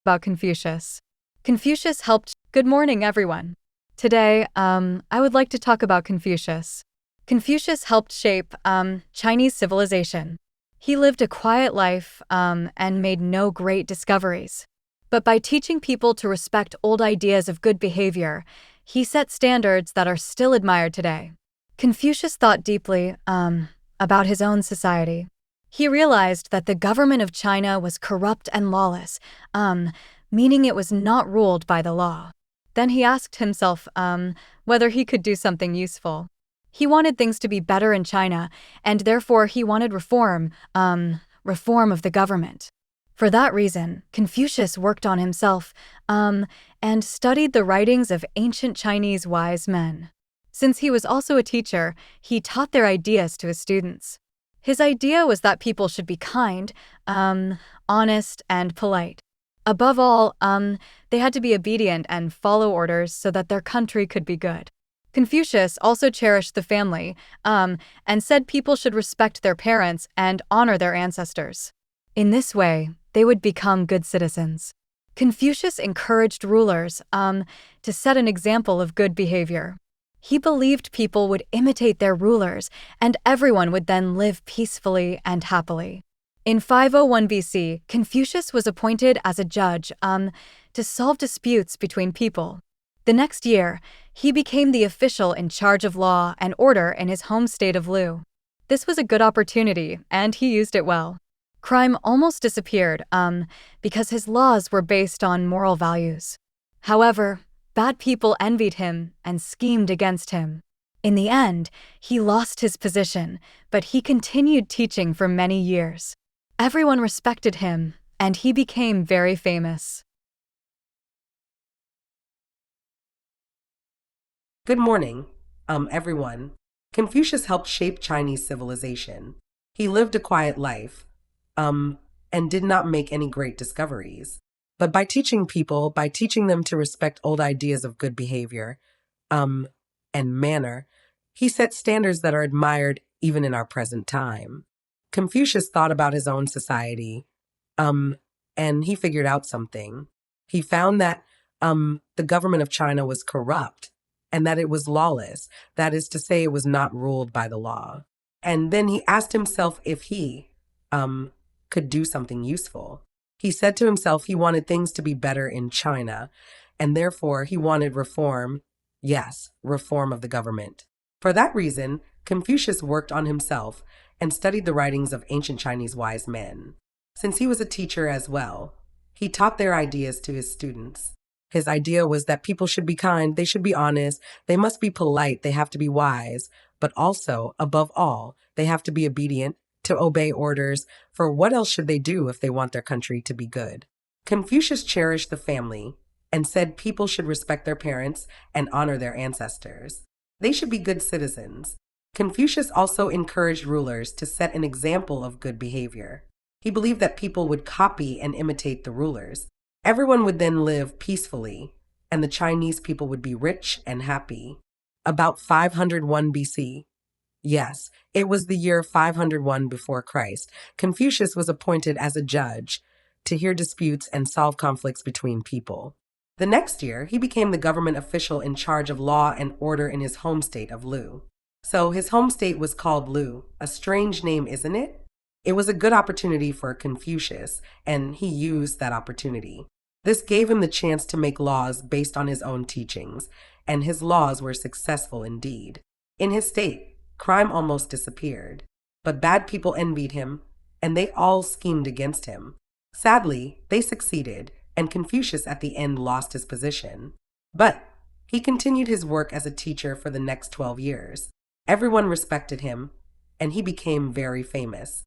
about Confucius. Confucius helped. Good morning, everyone. Today, I would like to talk about Confucius. Confucius helped shape Chinese civilization. He lived a quiet life and made no great discoveries. But by teaching people to respect old ideas of good behavior, he set standards that are still admired today. Confucius thought deeply about his own society. He realized that the government of China was corrupt and lawless, meaning it was not ruled by the law. Then he asked himself whether he could do something useful. He wanted things to be better in China, and therefore he wanted reform of the government. For that reason, Confucius worked on himself and studied the writings of ancient Chinese wise men. Since he was also a teacher, he taught their ideas to his students. His idea was that people should be kind, honest, and polite. Above all, they had to be obedient and follow orders so that their country could be good. Confucius also cherished the family and said people should respect their parents and honor their ancestors. In this way, they would become good citizens. Confucius encouraged rulers to set an example of good behavior. He believed people would imitate their rulers, and everyone would then live peacefully and happily. In 501 BC, Confucius was appointed as a judge to solve disputes between people. The next year, he became the official in charge of law and order in his home state of Lu. This was a good opportunity, and he used it well. Crime almost disappeared because his laws were based on moral values. However, bad people envied him and schemed against him. In the end, he lost his position, but he continued teaching for many years. Everyone respected him, and he became very famous. Good morning, everyone. Confucius helped shape Chinese civilization. He lived a quiet life, and did not make any great discoveries. But by teaching them to respect old ideas of good behavior, and manner, he set standards that are admired even in our present time. Confucius thought about his own society, and he figured out something. He found that the government of China was corrupt and that it was lawless. That is to say, it was not ruled by the law. And then he asked himself if he could do something useful. He said to himself he wanted things to be better in China, and therefore he wanted reform. Yes, reform of the government. For that reason, Confucius worked on himself and studied the writings of ancient Chinese wise men. Since he was a teacher as well, he taught their ideas to his students. His idea was that people should be kind, they should be honest, they must be polite, they have to be wise, but also, above all, they have to be obedient, to obey orders, for what else should they do if they want their country to be good? Confucius cherished the family and said people should respect their parents and honor their ancestors. They should be good citizens. Confucius also encouraged rulers to set an example of good behavior. He believed that people would copy and imitate the rulers. Everyone would then live peacefully, and the Chinese people would be rich and happy. About 501 BC, yes, it was the year 501 before Christ, Confucius was appointed as a judge to hear disputes and solve conflicts between people. The next year, he became the government official in charge of law and order in his home state of Lu. So his home state was called Lu, a strange name, isn't it? It was a good opportunity for Confucius, and he used that opportunity. This gave him the chance to make laws based on his own teachings, and his laws were successful indeed. In his state, crime almost disappeared, but bad people envied him, and they all schemed against him. Sadly, they succeeded, and Confucius at the end lost his position. But he continued his work as a teacher for the next 12 years. Everyone respected him, and he became very famous.